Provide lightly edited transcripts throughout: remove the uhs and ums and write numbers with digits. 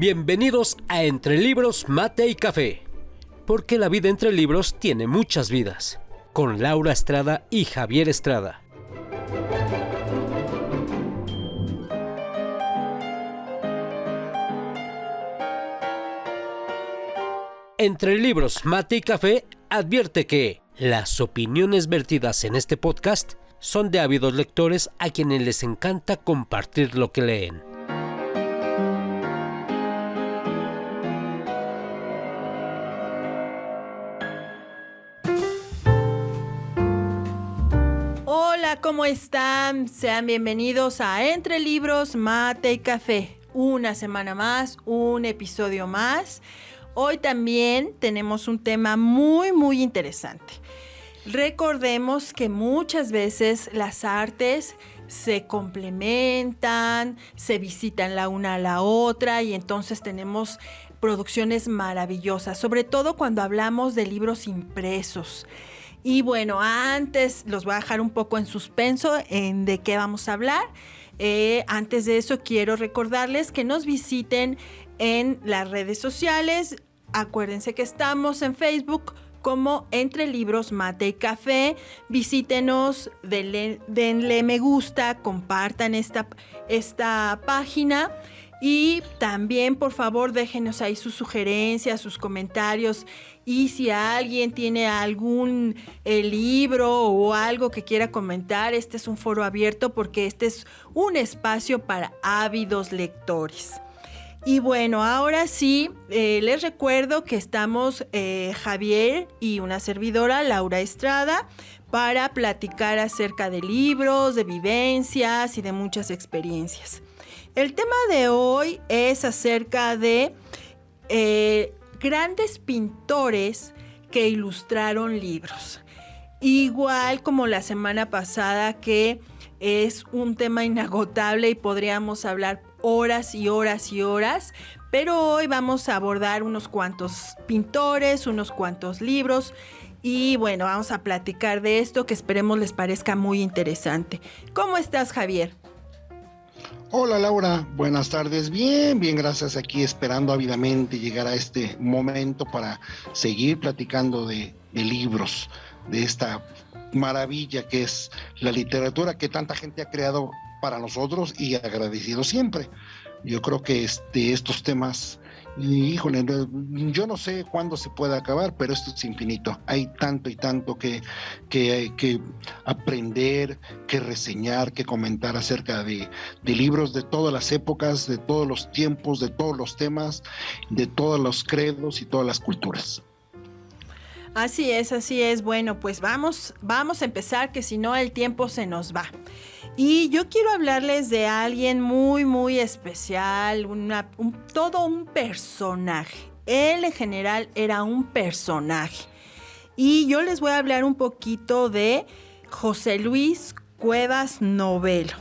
Bienvenidos a Entre Libros, Mate y Café, porque la vida entre libros tiene muchas vidas, con Laura Estrada y Javier Estrada. Entre Libros, Mate y Café advierte que las opiniones vertidas en este podcast son de ávidos lectores a quienes les encanta compartir lo que leen. Hola, ¿cómo están? Sean bienvenidos a Entre Libros, Mate y Café. Una semana más, un episodio más. Hoy también tenemos un tema muy interesante. Recordemos que muchas veces las artes se complementan, se visitan la una a la otra y entonces tenemos producciones maravillosas, sobre todo cuando hablamos de libros impresos. Y bueno, antes los voy a dejar un poco en suspenso en de qué vamos a hablar. Antes de eso quiero recordarles que nos visiten en las redes sociales. Acuérdense que estamos en Facebook como Entre Libros, Mate y Café. Visítenos, denle me gusta, compartan esta página. Y también, por favor, déjenos ahí sus sugerencias, sus comentarios. Y si alguien tiene algún libro o algo que quiera comentar, este es un foro abierto porque este es un espacio para ávidos lectores. Y bueno, ahora sí, les recuerdo que estamos Javier y una servidora, Laura Estrada, para platicar acerca de libros, de vivencias y de muchas experiencias. El tema de hoy es acerca de grandes pintores que ilustraron libros. Igual como la semana pasada, que es un tema inagotable y podríamos hablar horas y horas y horas, pero hoy vamos a abordar unos cuantos pintores, unos cuantos libros y bueno, vamos a platicar de esto que esperemos les parezca muy interesante. ¿Cómo estás, Javier? Hola Laura, buenas tardes. Bien, gracias. Aquí esperando ávidamente llegar a este momento para seguir platicando de libros, de esta maravilla que es la literatura que tanta gente ha creado para nosotros y agradecido siempre. Yo creo que estos temas, híjole, yo no sé cuándo se puede acabar, pero esto es infinito. Hay tanto y tanto que aprender, que reseñar, que comentar acerca de libros de todas las épocas, de todos los tiempos, de todos los temas, de todos los credos y todas las culturas. Así es. Bueno, pues vamos a empezar, que si no el tiempo se nos va. Y yo quiero hablarles de alguien muy especial, todo un personaje. Él en general era un personaje. Y yo les voy a hablar un poquito de José Luis Cuevas Novelo.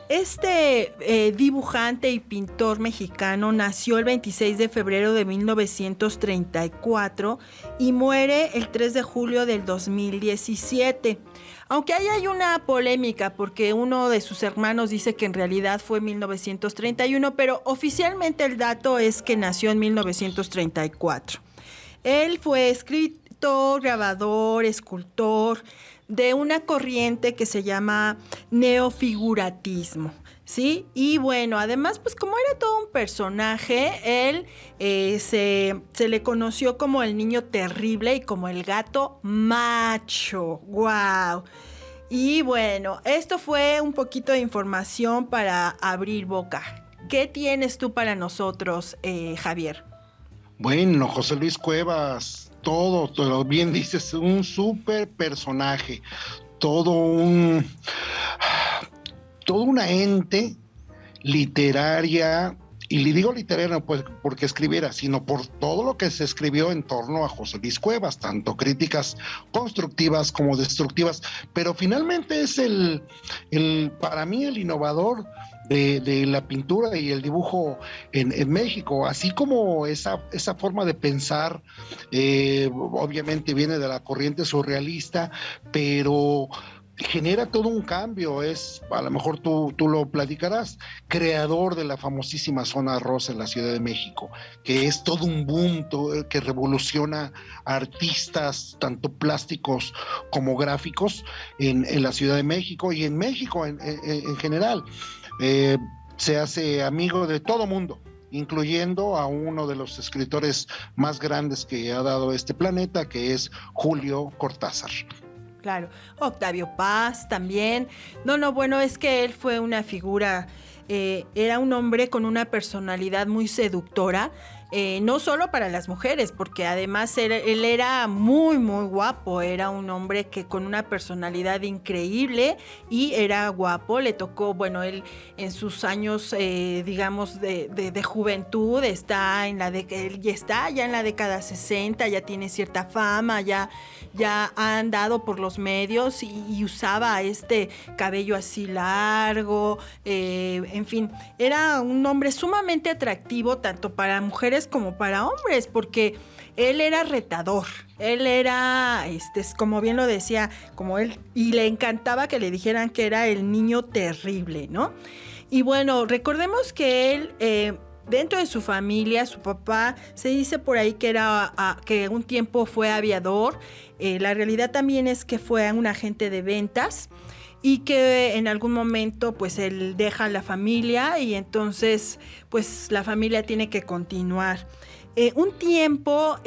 Este dibujante y pintor mexicano nació el 26 de febrero de 1934 y muere el 3 de julio del 2017. Aunque ahí hay una polémica porque uno de sus hermanos dice que en realidad fue 1931, pero oficialmente el dato es que nació en 1934. Él fue escritor, grabador, escultor de una corriente que se llama neofiguratismo, ¿sí? Y bueno, además, pues como era todo un personaje, él se le conoció como el niño terrible y como el gato macho. ¡Wow! Y bueno, esto fue un poquito de información para abrir boca. ¿Qué tienes tú para nosotros, Javier? Bueno, José Luis Cuevas, todo bien dices, un súper personaje, todo una ente literaria, y le digo literaria no pues porque escribiera, sino por todo lo que se escribió en torno a José Luis Cuevas, tanto críticas constructivas como destructivas, pero finalmente es para mí el innovador de la pintura y el dibujo en México, así como esa forma de pensar, obviamente viene de la corriente surrealista, pero genera todo un cambio, a lo mejor tú lo platicarás, creador de la famosísima zona rosa en la Ciudad de México, que es todo un boom, que revoluciona a artistas, tanto plásticos como gráficos, en la Ciudad de México y en México en general. Se hace amigo de todo mundo, incluyendo a uno de los escritores más grandes que ha dado este planeta, que es Julio Cortázar. Claro, Octavio Paz también. Bueno, es que él fue una figura, era un hombre con una personalidad muy seductora, no solo para las mujeres, porque además él era muy, muy guapo, era un hombre que con una personalidad increíble y era guapo. Le tocó, bueno, él en sus años, digamos, de juventud, él ya está ya en la década 60, ya tiene cierta fama, ya ha andado por los medios y usaba este cabello así largo, en fin, era un hombre sumamente atractivo tanto para mujeres como para hombres, porque él era retador, él era, como bien lo decía, como él, y le encantaba que le dijeran que era el niño terrible, ¿no? Y bueno, recordemos que él, dentro de su familia, su papá, se dice por ahí que un tiempo fue aviador. La realidad también es que fue un agente de ventas y que en algún momento pues él deja la familia y entonces pues la familia tiene que continuar. Un tiempo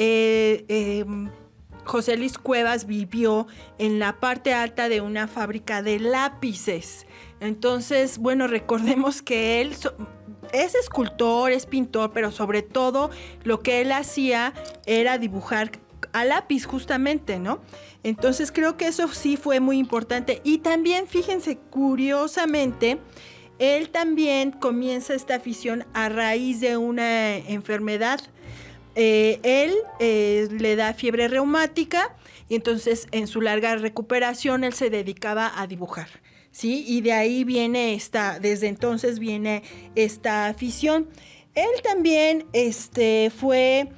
José Luis Cuevas vivió en la parte alta de una fábrica de lápices. Entonces, bueno, recordemos que él es escultor, es pintor, pero sobre todo lo que él hacía era dibujar a lápiz justamente, ¿no? Entonces creo que eso sí fue muy importante. Y también, fíjense, curiosamente, él también comienza esta afición a raíz de una enfermedad. Él le da fiebre reumática y entonces en su larga recuperación él se dedicaba a dibujar, ¿sí? Y de ahí desde entonces viene esta afición. Él también fue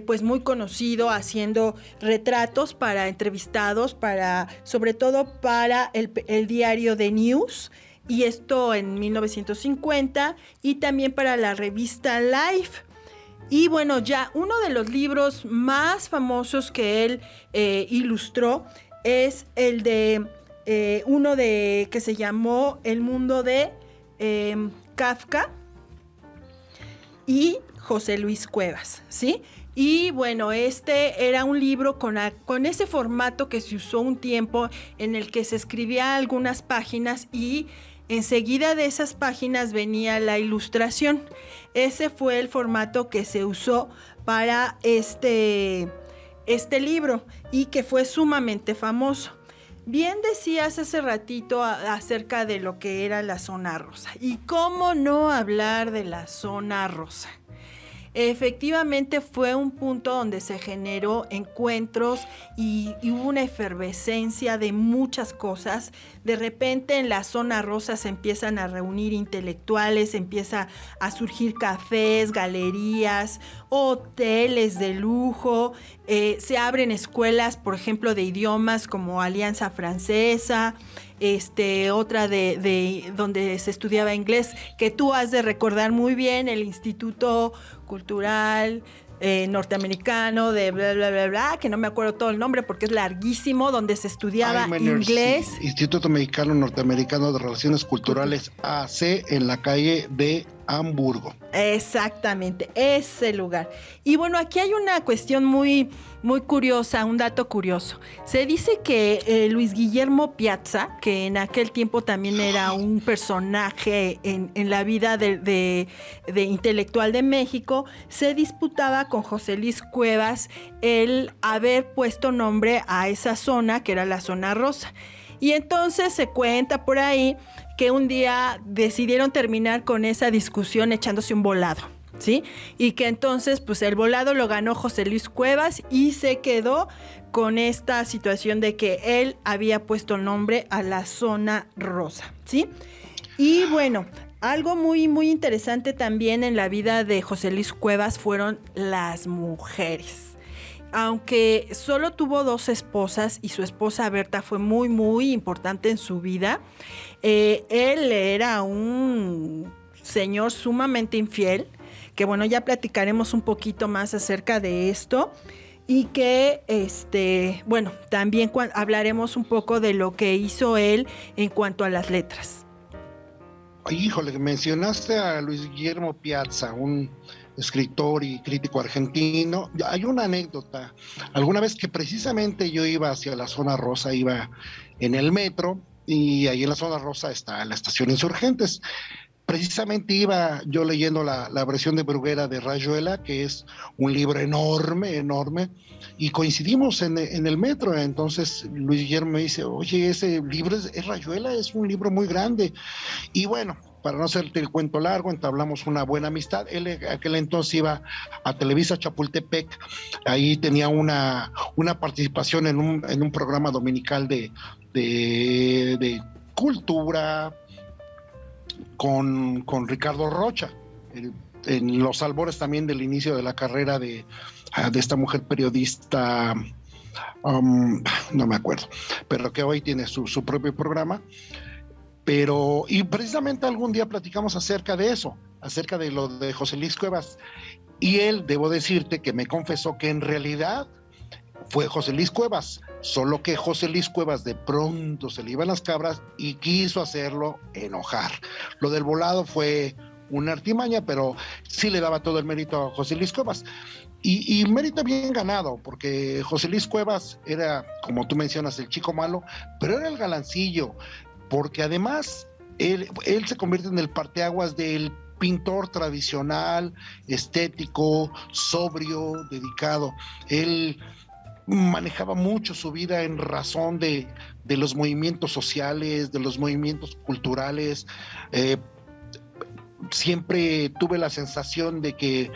pues muy conocido haciendo retratos para entrevistados, sobre todo para el diario The News, y esto en 1950, y también para la revista Life. Y bueno, ya uno de los libros más famosos que él ilustró es el de uno que se llamó El mundo de Kafka y José Luis Cuevas, ¿sí? Y bueno, era un libro con ese formato que se usó un tiempo, en el que se escribía algunas páginas y enseguida de esas páginas venía la ilustración. Ese fue el formato que se usó para este libro y que fue sumamente famoso. Bien decías hace ratito acerca de lo que era la zona rosa. ¿Y cómo no hablar de la zona rosa? Efectivamente fue un punto donde se generó encuentros y hubo una efervescencia de muchas cosas. De repente en la zona rosa se empiezan a reunir intelectuales, empieza a surgir cafés, galerías, hoteles de lujo, se abren escuelas, por ejemplo, de idiomas como Alianza Francesa, otra de donde se estudiaba inglés, que tú has de recordar muy bien, el Instituto Cultural norteamericano de bla, bla, bla, bla, que no me acuerdo todo el nombre porque es larguísimo, donde se estudiaba inglés. Instituto Mexicano Norteamericano de Relaciones Culturales, AC, en la calle de Hamburgo. Exactamente, ese lugar. Y bueno, aquí hay una cuestión muy, muy curiosa, un dato curioso. Se dice que Luis Guillermo Piazza, que en aquel tiempo también era un personaje en la vida de intelectual de México, se disputaba con José Luis Cuevas el haber puesto nombre a esa zona, que era la zona rosa. Y entonces se cuenta por ahí que un día decidieron terminar con esa discusión echándose un volado, ¿sí? Y que entonces pues el volado lo ganó José Luis Cuevas y se quedó con esta situación de que él había puesto nombre a la zona rosa, ¿sí? Y bueno, algo muy, muy interesante también en la vida de José Luis Cuevas fueron las mujeres. aunque solo tuvo 2 esposas y su esposa Berta fue muy, muy importante en su vida, él era un señor sumamente infiel, que bueno, ya platicaremos un poquito más acerca de esto. Y que, bueno, también hablaremos un poco de lo que hizo él en cuanto a las letras. Híjole, mencionaste a Luis Guillermo Piazza, un escritor y crítico argentino. Hay una anécdota. Alguna vez que precisamente yo iba hacia la zona rosa, iba en el metro, y ahí en la zona rosa está la estación Insurgentes. Precisamente iba yo leyendo la versión de Bruguera de Rayuela, que es un libro enorme, enorme, y coincidimos en el metro. Entonces Luis Guillermo me dice, oye, ese libro es Rayuela, es un libro muy grande. Y bueno, para no hacerte el cuento largo, entablamos una buena amistad. Él aquel entonces iba a Televisa Chapultepec, ahí tenía una participación en un programa dominical de cultura, con Ricardo Rocha, en los albores también del inicio de la carrera de esta mujer periodista, no me acuerdo, pero que hoy tiene su propio programa. Y precisamente algún día platicamos acerca de eso, acerca de lo de José Luis Cuevas, y él, debo decirte, que me confesó que en realidad fue José Luis Cuevas, solo que José Luis Cuevas de pronto se le iban las cabras y quiso hacerlo enojar. Lo del volado fue una artimaña, pero sí le daba todo el mérito a José Luis Cuevas. Y mérito bien ganado, porque José Luis Cuevas era, como tú mencionas, el chico malo, pero era el galancillo, porque además él se convierte en el parteaguas del pintor tradicional, estético, sobrio, dedicado. Él manejaba mucho su vida en razón de los movimientos sociales, de los movimientos culturales. Siempre tuve la sensación de que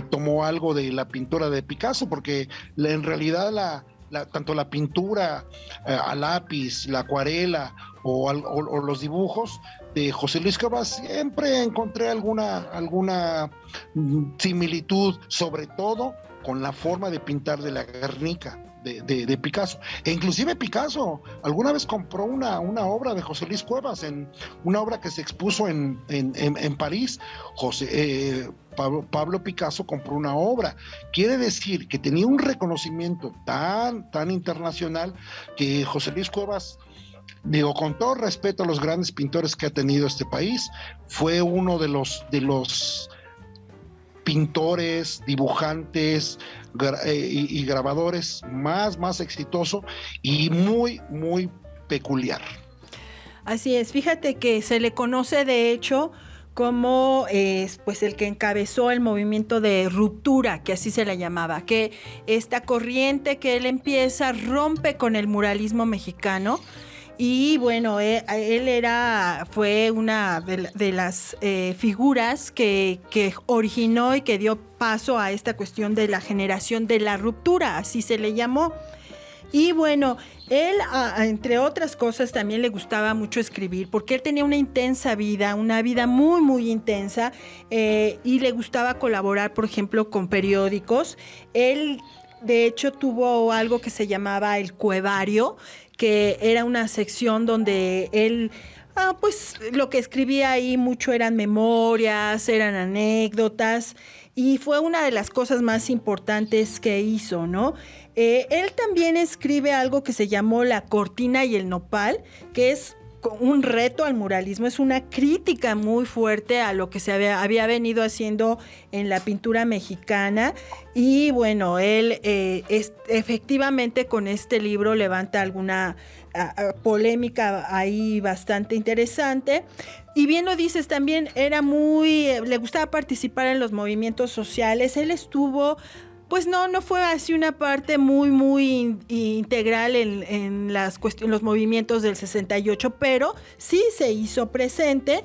tomó algo de la pintura de Picasso, porque en realidad tanto la pintura a lápiz, la acuarela o los dibujos de José Luis Cuevas, siempre encontré alguna similitud, sobre todo con la forma de pintar de la Guernica de Picasso. E inclusive Picasso alguna vez compró una obra de José Luis Cuevas, una obra que se expuso en París. Pablo Picasso compró una obra. Quiere decir que tenía un reconocimiento tan internacional que José Luis Cuevas, digo, con todo respeto a los grandes pintores que ha tenido este país, fue uno de los pintores, dibujantes y grabadores más exitoso y muy, muy peculiar. Así es, fíjate que se le conoce de hecho como pues el que encabezó el movimiento de ruptura, que así se le llamaba, que esta corriente que él empieza rompe con el muralismo mexicano. Y bueno, él fue una de las figuras que originó y que dio paso a esta cuestión de la generación de la ruptura, así se le llamó. Y bueno, él, entre otras cosas, también le gustaba mucho escribir, porque él tenía una intensa vida, una vida muy, muy intensa, y le gustaba colaborar, por ejemplo, con periódicos. Él, de hecho, tuvo algo que se llamaba el Cuevario, que era una sección donde él, pues lo que escribía ahí mucho eran memorias, eran anécdotas, y fue una de las cosas más importantes que hizo, ¿no? Él también escribe algo que se llamó La Cortina y el Nopal, que es un reto al muralismo, es una crítica muy fuerte a lo que se había venido haciendo en la pintura mexicana. Y bueno, él efectivamente con este libro levanta alguna polémica ahí bastante interesante. Y bien lo dices, también le gustaba participar en los movimientos sociales. Él estuvo, pues no fue así una parte muy, muy integral en los movimientos del 68, pero sí se hizo presente.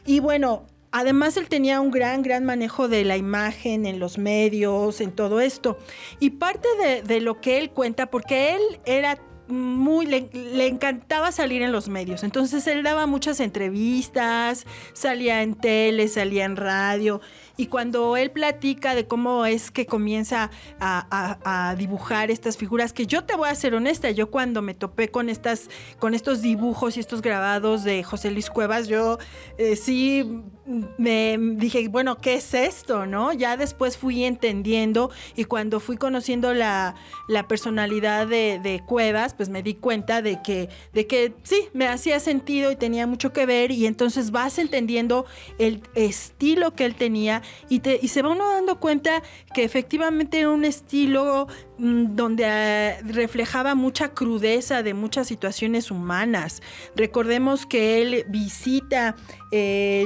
Y bueno, además él tenía un gran manejo de la imagen en los medios, en todo esto. Y parte de lo que él cuenta, porque él era le encantaba salir en los medios. Entonces él daba muchas entrevistas, salía en tele, salía en radio. Y cuando él platica de cómo es que comienza a dibujar estas figuras, que yo te voy a ser honesta, yo cuando me topé con estos dibujos y estos grabados de José Luis Cuevas, yo sí me dije, bueno, ¿qué es esto, no? Ya después fui entendiendo, y cuando fui conociendo la personalidad de Cuevas, pues me di cuenta de que sí, me hacía sentido y tenía mucho que ver, y entonces vas entendiendo el estilo que él tenía, y se va uno dando cuenta que efectivamente era un estilo donde reflejaba mucha crudeza de muchas situaciones humanas. Recordemos que él visita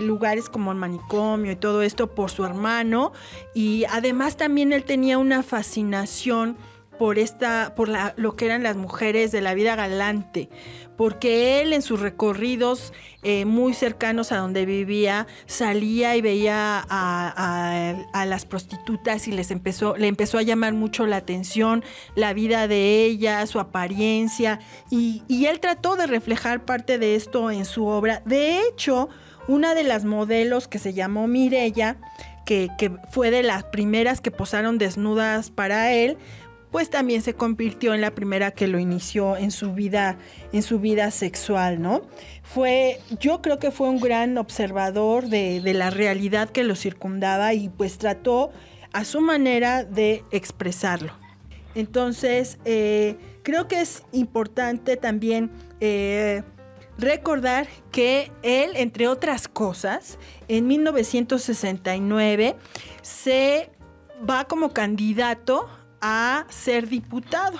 lugares como el manicomio y todo esto por su hermano, y además también él tenía una fascinación por lo que eran las mujeres de la vida galante, porque él en sus recorridos muy cercanos a donde vivía salía y veía a las prostitutas, y le empezó a llamar mucho la atención la vida de ellas, su apariencia, y él trató de reflejar parte de esto en su obra. De hecho, una de las modelos, que se llamó Mireya, que fue de las primeras que posaron desnudas para él, pues también se convirtió en la primera que lo inició en su vida sexual, ¿no? Yo creo que fue un gran observador de la realidad que lo circundaba, y pues trató a su manera de expresarlo. Entonces, creo que es importante también recordar que él, entre otras cosas, en 1969 se va como candidato a ser diputado.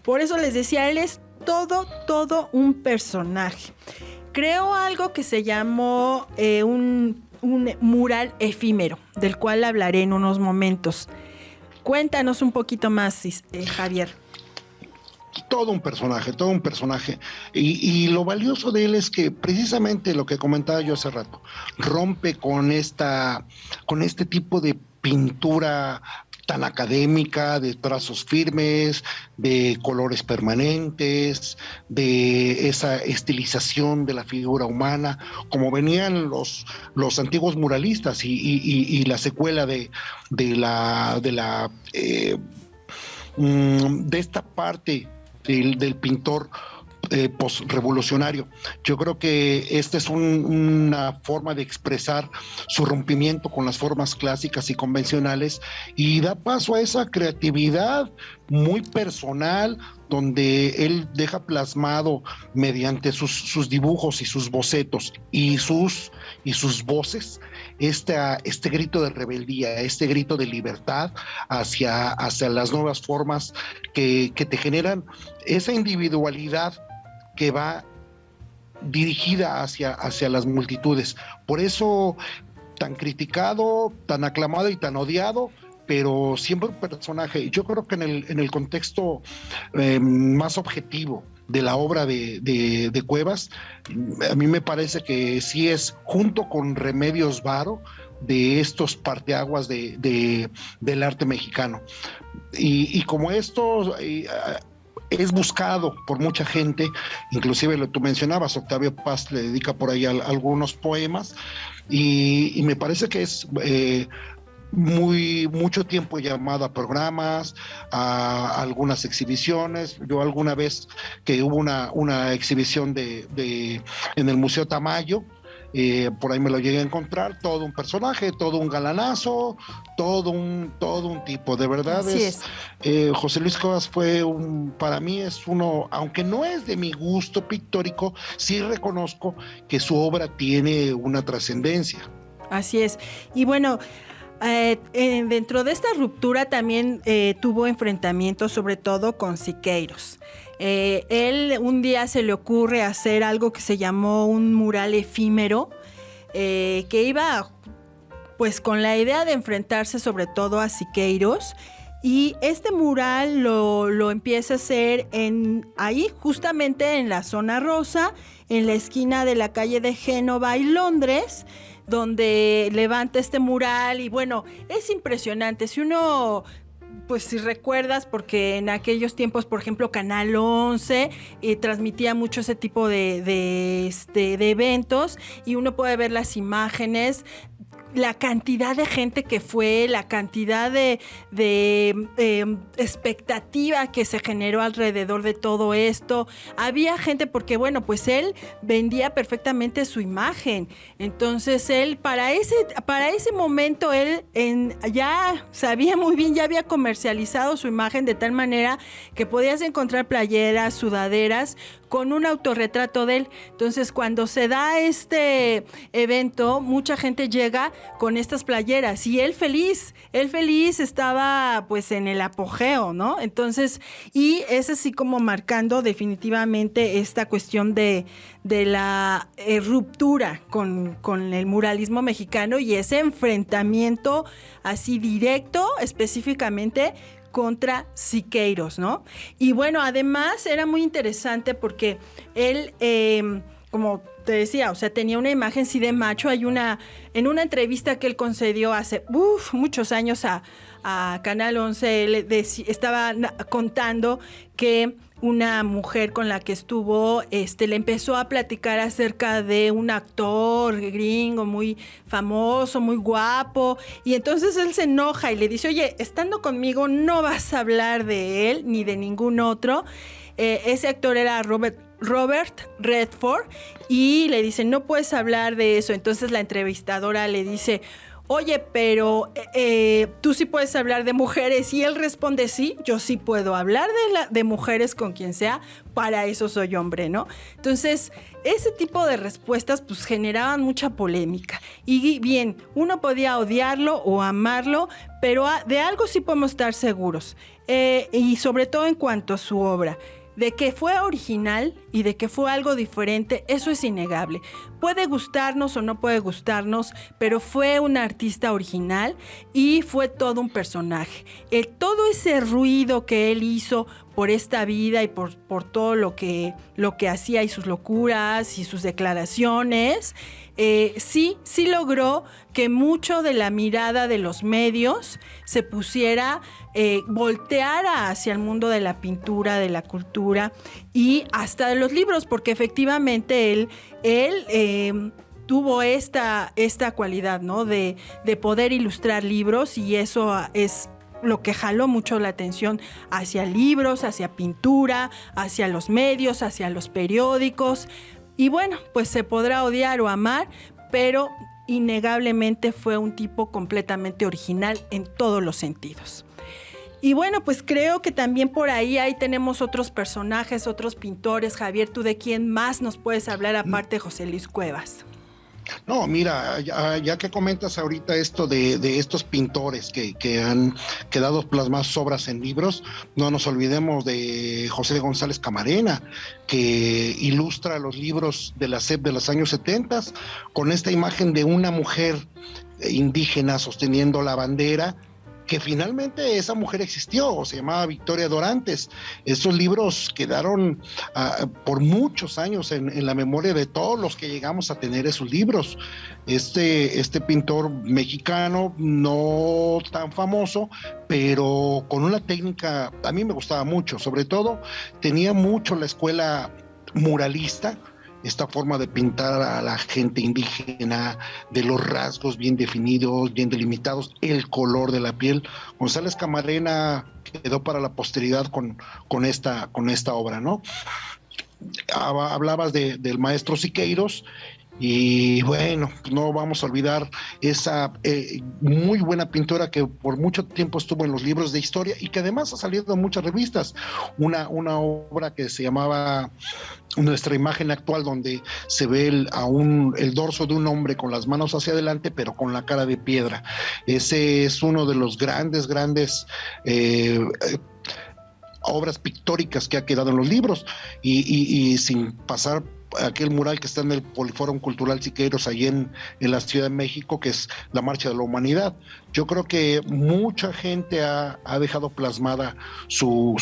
Por eso les decía, él es todo un personaje. Creó algo que se llamó un mural efímero, del cual hablaré en unos momentos. Cuéntanos un poquito más, Javier. Todo un personaje. Y lo valioso de él es que precisamente lo que comentaba yo hace rato, rompe con este tipo de pintura tan académica, de trazos firmes, de colores permanentes, de esa estilización de la figura humana, como venían los antiguos muralistas y la secuela de esta parte del pintor postrevolucionario. Yo creo que esta es una forma de expresar su rompimiento con las formas clásicas y convencionales, y da paso a esa creatividad muy personal, donde él deja plasmado mediante sus dibujos y sus bocetos y sus voces este grito de rebeldía, este grito de libertad hacia las nuevas formas que te generan esa individualidad que va dirigida hacia las multitudes. Por eso tan criticado, tan aclamado y tan odiado, pero siempre un personaje. Yo creo que en el contexto más objetivo de la obra de Cuevas, a mí me parece que sí es, junto con Remedios Varo, de estos parteaguas del arte mexicano. Y como esto es buscado por mucha gente, inclusive tú mencionabas, Octavio Paz le dedica por ahí algunos poemas, y me parece que es mucho tiempo llamado a programas, a algunas exhibiciones. Yo alguna vez que hubo una exhibición en el Museo Tamayo, por ahí me lo llegué a encontrar, todo un personaje, todo un galanazo, todo un tipo, de verdad. José Luis Cuevas para mí es uno, aunque no es de mi gusto pictórico, sí reconozco que su obra tiene una trascendencia. Así es. Y bueno, dentro de esta ruptura también tuvo enfrentamientos, sobre todo con Siqueiros. Él un día se le ocurre hacer algo que se llamó un mural efímero, que iba pues con la idea de enfrentarse sobre todo a Siqueiros, y este mural lo empieza a hacer ahí justamente en la zona rosa, en la esquina de la calle de Génova y Londres, donde levanta este mural. Y bueno, es impresionante. Si uno pues si recuerdas, porque en aquellos tiempos, por ejemplo, Canal 11 transmitía mucho ese tipo de eventos, y uno puede ver las imágenes, la cantidad de gente que fue, la cantidad de expectativa que se generó alrededor de todo esto. Había gente porque, bueno, pues él vendía perfectamente su imagen. Entonces él, para ese momento, él ya sabía muy bien, ya había comercializado su imagen de tal manera que podías encontrar playeras, sudaderas con un autorretrato de él. Entonces, cuando se da este evento, mucha gente llega con estas playeras y él feliz estaba pues en el apogeo, ¿no? Entonces, y es así como marcando definitivamente esta cuestión de la ruptura con el muralismo mexicano y ese enfrentamiento así directo, específicamente contra Siqueiros, ¿no? Y bueno, además era muy interesante porque él, como te decía, o sea, tenía una imagen sí de macho. En una entrevista que él concedió hace muchos años a Canal 11, él estaba contando que una mujer con la que estuvo, le empezó a platicar acerca de un actor gringo muy famoso, muy guapo, y entonces él se enoja y le dice, oye, estando conmigo no vas a hablar de él ni de ningún otro. Ese actor era Robert Redford, y le dice, no puedes hablar de eso. Entonces la entrevistadora le dice, oye, pero tú sí puedes hablar de mujeres. Y él responde, sí, yo sí puedo hablar de mujeres con quien sea, para eso soy hombre, ¿no? Entonces, ese tipo de respuestas pues generaban mucha polémica. Y bien, uno podía odiarlo o amarlo, pero de algo sí podemos estar seguros. Y sobre todo en cuanto a su obra. De que fue original y de que fue algo diferente, eso es innegable. Puede gustarnos o no puede gustarnos, pero fue un artista original y fue todo un personaje. Todo ese ruido que él hizo por esta vida y por todo lo que hacía y sus locuras y sus declaraciones, sí logró que mucho de la mirada de los medios se pusiera, volteara hacia el mundo de la pintura, de la cultura y hasta de los libros, porque efectivamente él tuvo esta cualidad, ¿no? de poder ilustrar libros, y eso es lo que jaló mucho la atención hacia libros, hacia pintura, hacia los medios, hacia los periódicos. Y bueno, pues se podrá odiar o amar, pero innegablemente fue un tipo completamente original en todos los sentidos. Y bueno, pues creo que también por ahí tenemos otros personajes, otros pintores. Javier, ¿tú de quién más nos puedes hablar aparte de José Luis Cuevas? No, mira, ya que comentas ahorita esto de estos pintores que han quedado plasmadas obras en libros, no nos olvidemos de José González Camarena, que ilustra los libros de la SEP de los años 70 con esta imagen de una mujer indígena sosteniendo la bandera, que finalmente esa mujer existió, se llamaba Victoria Dorantes. Esos libros quedaron por muchos años en la memoria de todos los que llegamos a tener esos libros. Este pintor mexicano, no tan famoso, pero con una técnica, a mí me gustaba mucho, sobre todo tenía mucho la escuela muralista, esta forma de pintar a la gente indígena, de los rasgos bien definidos, bien delimitados, el color de la piel. González Camarena quedó para la posteridad con esta obra, ¿no? Hablabas del maestro Siqueiros, y bueno, no vamos a olvidar esa muy buena pintura que por mucho tiempo estuvo en los libros de historia y que además ha salido en muchas revistas. Una obra que se llamaba Nuestra imagen actual, donde se ve el dorso de un hombre con las manos hacia adelante, pero con la cara de piedra. Ese es uno de los grandes obras pictóricas que ha quedado en los libros, y sin pasar aquel mural que está en el Poliforum Cultural Siqueiros, ahí en la Ciudad de México, que es la Marcha de la Humanidad. Yo creo que mucha gente ha dejado plasmada su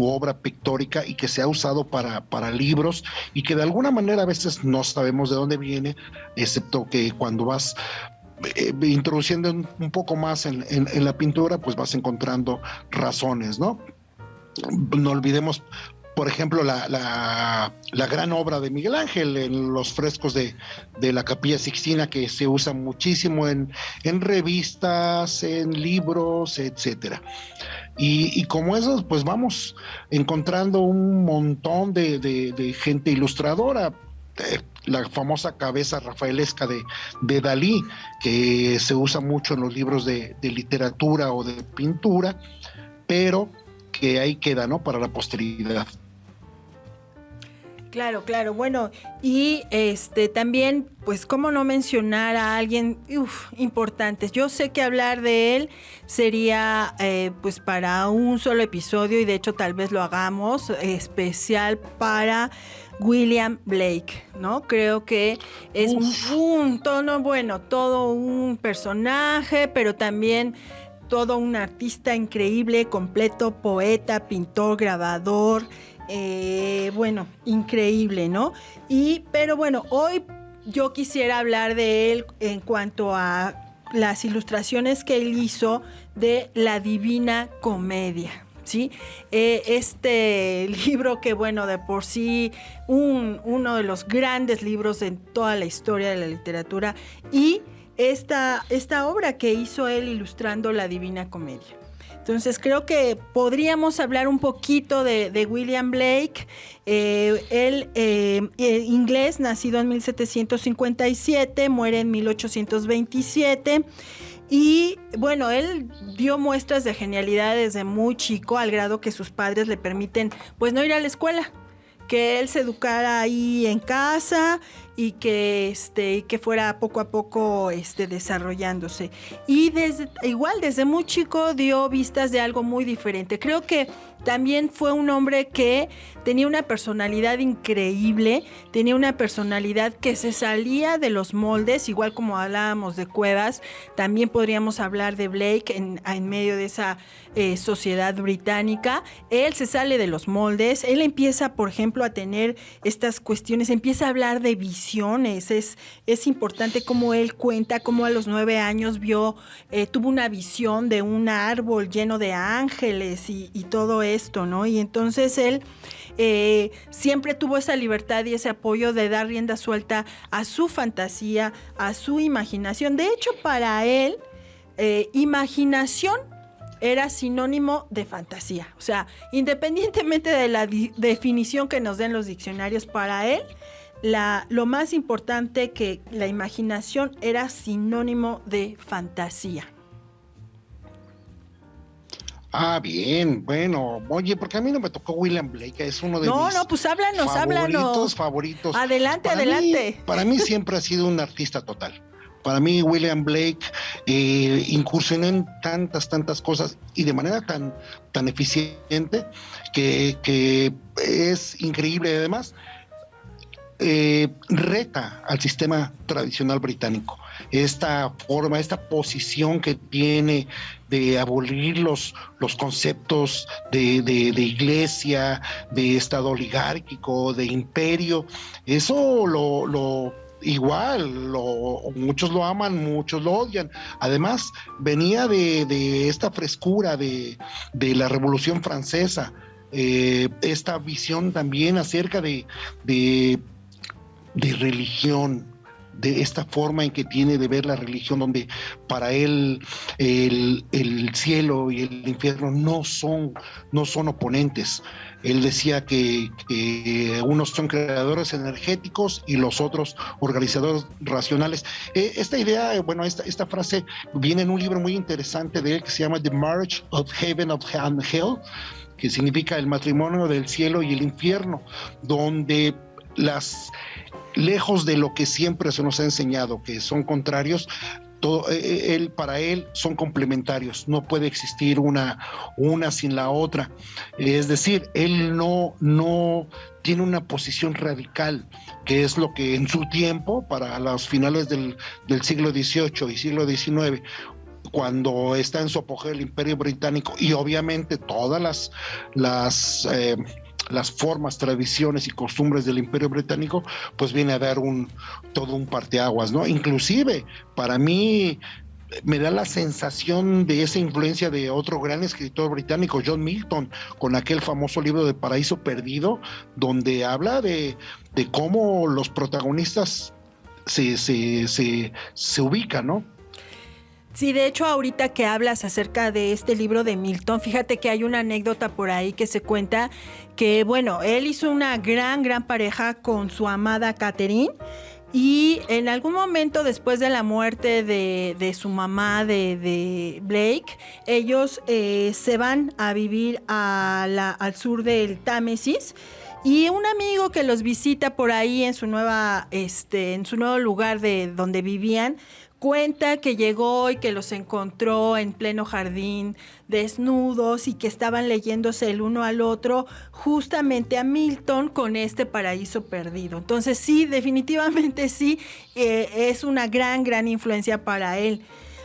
obra pictórica, y que se ha usado para libros, y que de alguna manera a veces no sabemos de dónde viene, excepto que cuando vas introduciendo un poco más en la pintura, pues vas encontrando razones, ¿no? No olvidemos, por ejemplo, la gran obra de Miguel Ángel en los frescos de la Capilla Sixtina, que se usa muchísimo en revistas, en libros, etcétera. Y como esos, pues vamos encontrando un montón de gente ilustradora. La famosa cabeza rafaelesca de Dalí, que se usa mucho en los libros de literatura o de pintura, pero que ahí queda, ¿no?, para la posteridad. Claro, claro. Bueno, y también, pues, cómo no mencionar a alguien importante. Yo sé que hablar de él sería, pues, para un solo episodio, y de hecho tal vez lo hagamos especial para William Blake, ¿no? Creo que es todo un personaje, pero también todo un artista increíble, completo, poeta, pintor, grabador. Increíble, ¿no? Pero bueno, hoy yo quisiera hablar de él en cuanto a las ilustraciones que él hizo de La Divina Comedia, ¿sí? Este libro que, bueno, de por sí uno de los grandes libros en toda la historia de la literatura, y esta obra que hizo él ilustrando La Divina Comedia. Entonces creo que podríamos hablar un poquito de William Blake. Él, inglés, nacido en 1757, muere en 1827. Y bueno, él dio muestras de genialidad desde muy chico, al grado que sus padres le permiten, pues, no ir a la escuela, que él se educara ahí en casa y que fuera poco a poco desarrollándose. Y desde muy chico dio vistas de algo muy diferente. Creo que también fue un hombre que tenía una personalidad increíble, tenía una personalidad que se salía de los moldes, igual como hablábamos de Cuevas, también podríamos hablar de Blake en medio de esa sociedad británica. Él se sale de los moldes, él empieza, por ejemplo, a tener estas cuestiones, empieza a hablar de visiones. Es importante cómo él cuenta cómo a los 9 años tuvo una visión de un árbol lleno de ángeles y todo esto, ¿no? Y entonces él siempre tuvo esa libertad y ese apoyo de dar rienda suelta a su fantasía, a su imaginación. De hecho, para él, imaginación era sinónimo de fantasía. O sea, independientemente de la definición que nos den los diccionarios, para él, lo más importante, que la imaginación era sinónimo de fantasía. Ah, bien, bueno, oye, porque a mí no me tocó William Blake, es uno de mis pues háblanos. favoritos. Adelante. Para mí siempre ha sido un artista total. Para mí William Blake incursionó en tantas cosas y de manera tan eficiente que es increíble. Además, reta al sistema tradicional británico. Esta forma, esta posición que tiene de abolir los conceptos de iglesia, de estado oligárquico, de imperio, eso muchos lo aman, muchos lo odian. Además, venía de esta frescura de la Revolución Francesa, esta visión también acerca de religión, de esta forma en que tiene de ver la religión, donde para él el cielo y el infierno no son oponentes. Él decía que unos son creadores energéticos y los otros organizadores racionales. Esta idea, esta frase viene en un libro muy interesante de él que se llama The Marriage of Heaven and Hell, que significa el matrimonio del cielo y el infierno, donde lejos de lo que siempre se nos ha enseñado, que son contrarios, para él son complementarios, no puede existir una sin la otra. Es decir, él no tiene una posición radical, que es lo que en su tiempo, para los finales del siglo XVIII y siglo XIX, cuando está en su apogeo el Imperio Británico y obviamente todas las las formas, tradiciones y costumbres del Imperio Británico, pues viene a dar todo un parteaguas, ¿no? Inclusive, para mí, me da la sensación de esa influencia de otro gran escritor británico, John Milton, con aquel famoso libro de Paraíso Perdido, donde habla de cómo los protagonistas se ubican, ¿no? Sí, de hecho, ahorita que hablas acerca de este libro de Milton, fíjate que hay una anécdota por ahí que se cuenta que, bueno, él hizo una gran pareja con su amada Catherine. Y en algún momento después de la muerte de su mamá, de Blake, ellos se van a vivir al sur del Támesis. Y un amigo que los visita por ahí en su nuevo lugar de donde vivían, cuenta que llegó y que los encontró en pleno jardín desnudos y que estaban leyéndose el uno al otro justamente a Milton con este Paraíso Perdido. Entonces sí, definitivamente sí, es una gran influencia para él.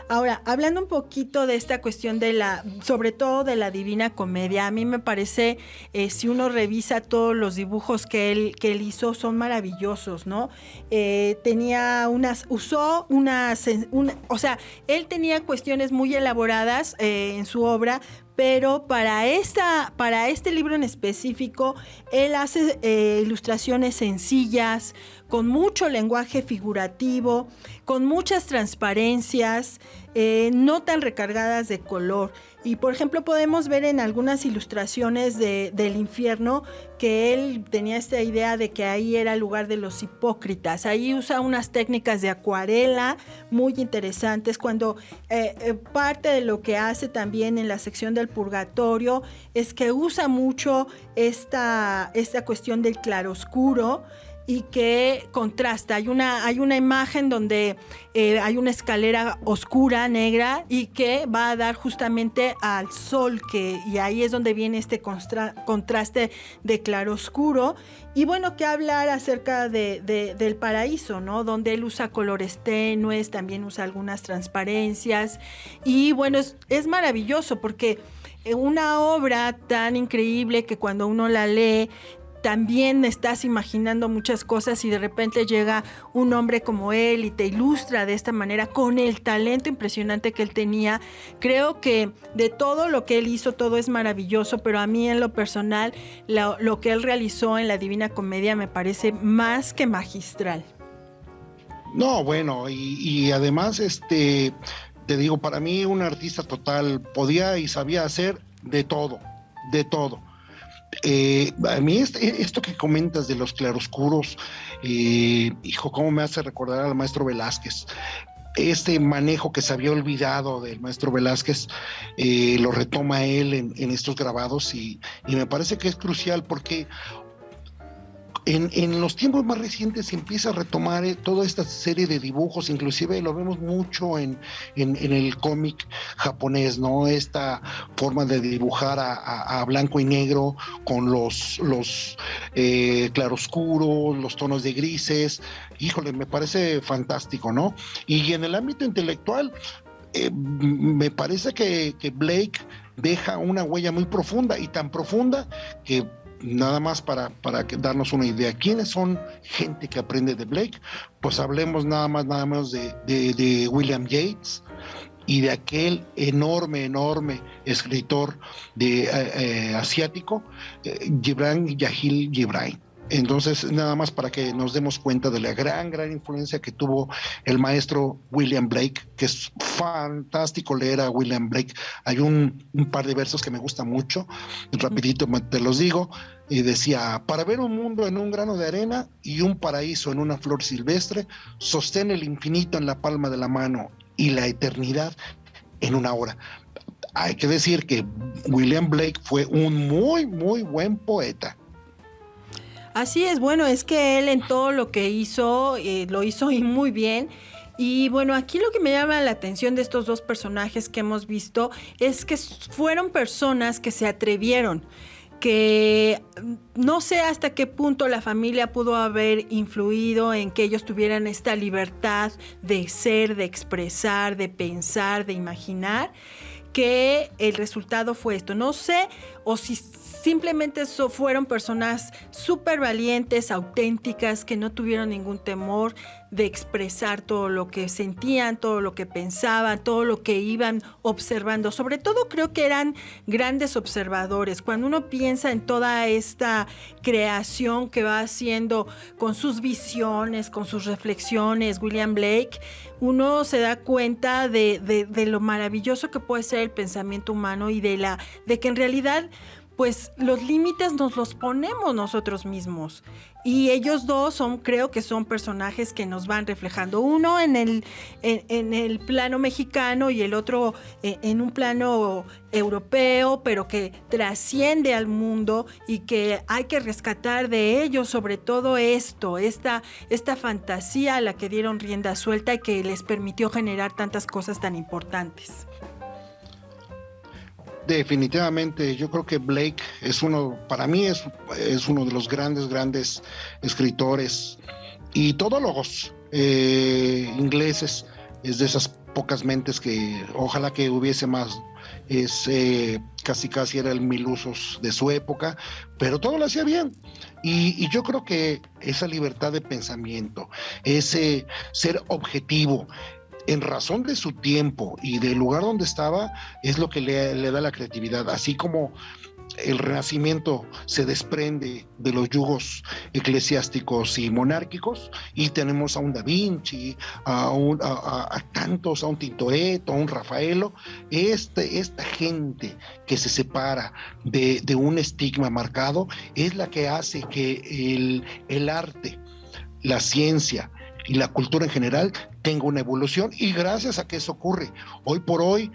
Ahora, hablando un poquito de esta cuestión sobre todo de la Divina Comedia, a mí me parece, si uno revisa todos los dibujos que él hizo, son maravillosos, ¿no? Él tenía cuestiones muy elaboradas en su obra, pero para este libro en específico, él hace ilustraciones sencillas, con mucho lenguaje figurativo, con muchas transparencias, no tan recargadas de color. Y por ejemplo podemos ver en algunas ilustraciones del infierno que él tenía esta idea de que ahí era el lugar de los hipócritas. Ahí usa unas técnicas de acuarela muy interesantes, cuando parte de lo que hace también en la sección del purgatorio es que usa mucho esta cuestión del claroscuro, y que contrasta. Hay una imagen donde hay una escalera oscura, negra, y que va a dar justamente al sol, y ahí es donde viene este contraste de claroscuro. Y bueno, que hablar acerca del paraíso, ¿no? Donde él usa colores tenues, también usa algunas transparencias. Y bueno, es maravilloso porque una obra tan increíble que cuando uno la lee, también estás imaginando muchas cosas y de repente llega un hombre como él y te ilustra de esta manera con el talento impresionante que él tenía. Creo que de todo lo que él hizo, todo es maravilloso, pero a mí en lo personal, lo que él realizó en la Divina Comedia me parece más que magistral. No, bueno, y además, te digo, para mí un artista total, podía y sabía hacer de todo. A mí esto que comentas de los claroscuros, hijo, cómo me hace recordar al maestro Velázquez. Este manejo que se había olvidado del maestro Velázquez, lo retoma él en estos grabados y me parece que es crucial porque en los tiempos más recientes se empieza a retomar toda esta serie de dibujos, inclusive lo vemos mucho en el cómic japonés, ¿no? Esta forma de dibujar a blanco y negro con los claroscuros, los tonos de grises. Híjole, me parece fantástico, ¿no? Y en el ámbito intelectual, me parece que Blake deja una huella muy profunda, y tan profunda que nada más para darnos una idea, ¿quiénes son gente que aprende de Blake? Pues hablemos nada menos de William Yeats y de aquel enorme escritor asiático, Gibran Yahil Gibran. Entonces, nada más para que nos demos cuenta de la gran influencia que tuvo el maestro William Blake, que es fantástico leer a William Blake. Hay un par de versos que me gustan mucho, rapidito te los digo, y decía: para ver un mundo en un grano de arena y un paraíso en una flor silvestre, sostén el infinito en la palma de la mano y la eternidad en una hora. Hay que decir que William Blake fue un muy buen poeta. Así es, bueno, es que él en todo lo que hizo, lo hizo y muy bien. Y bueno, aquí lo que me llama la atención de estos dos personajes que hemos visto es que fueron personas que se atrevieron, que no sé hasta qué punto la familia pudo haber influido en que ellos tuvieran esta libertad de ser, de expresar, de pensar, de imaginar. que el resultado fue esto. No sé, o si simplemente fueron personas súper valientes, auténticas, que no tuvieron ningún temor de expresar todo lo que sentían, todo lo que pensaban, todo lo que iban observando. Sobre todo creo que eran grandes observadores. Cuando uno piensa en toda esta creación que va haciendo con sus visiones, con sus reflexiones, William Blake, uno se da cuenta de lo maravilloso que puede ser el pensamiento humano y de que en realidad pues los límites nos los ponemos nosotros mismos. Y ellos dos creo que son personajes que nos van reflejando. Uno en el plano mexicano y el otro en un plano europeo, pero que trasciende al mundo y que hay que rescatar de ellos sobre todo esta fantasía a la que dieron rienda suelta y que les permitió generar tantas cosas tan importantes. Definitivamente, yo creo que Blake para mí es uno de los grandes escritores y todólogos ingleses. Es de esas pocas mentes que ojalá que hubiese más. Casi era el mil usos de su época, pero todo lo hacía bien. Y yo creo que esa libertad de pensamiento, ese ser objetivo, en razón de su tiempo y del lugar donde estaba, es lo que le da la creatividad. Así como el Renacimiento se desprende de los yugos eclesiásticos y monárquicos, y tenemos a un Da Vinci, a tantos, a un Tintoretto, a un Rafaelo, esta gente que se separa de un estigma marcado es la que hace que el arte, la ciencia y la cultura en general tenga una evolución, y gracias a que eso ocurre, hoy por hoy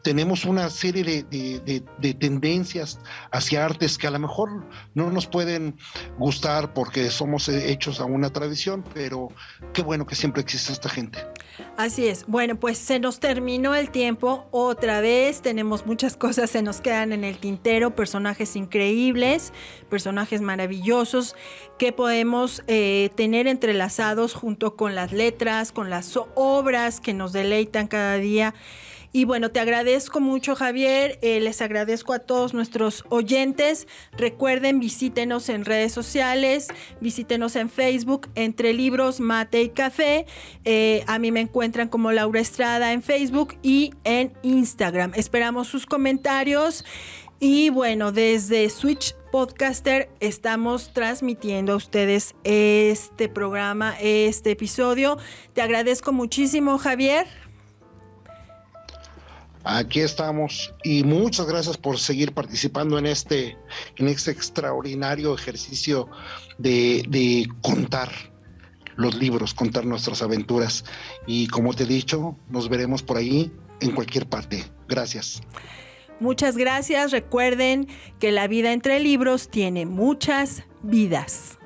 tenemos una serie de tendencias hacia artes que a lo mejor no nos pueden gustar porque somos hechos a una tradición, pero qué bueno que siempre existe esta gente. Así es. Bueno, pues se nos terminó el tiempo otra vez, tenemos muchas cosas, se nos quedan en el tintero, personajes increíbles, personajes maravillosos que podemos tener entrelazados junto con las letras, con las obras que nos deleitan cada día. Y bueno, te agradezco mucho, Javier, les agradezco a todos nuestros oyentes. Recuerden, visítenos en redes sociales, visítenos en Facebook, Entre Libros, Mate y Café. A mí me encuentran como Laura Estrada en Facebook y en Instagram. Esperamos sus comentarios. Y bueno, desde Switch Podcaster estamos transmitiendo a ustedes este programa, este episodio. Te agradezco muchísimo, Javier. Aquí estamos y muchas gracias por seguir participando en este extraordinario ejercicio de contar los libros, contar nuestras aventuras. Y como te he dicho, nos veremos por ahí en cualquier parte. Gracias. Muchas gracias. Recuerden que la vida entre libros tiene muchas vidas.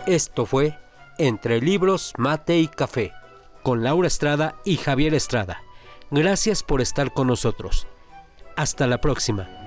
Esto fue Entre Libros, Mate y Café, con Laura Estrada y Javier Estrada. Gracias por estar con nosotros. Hasta la próxima.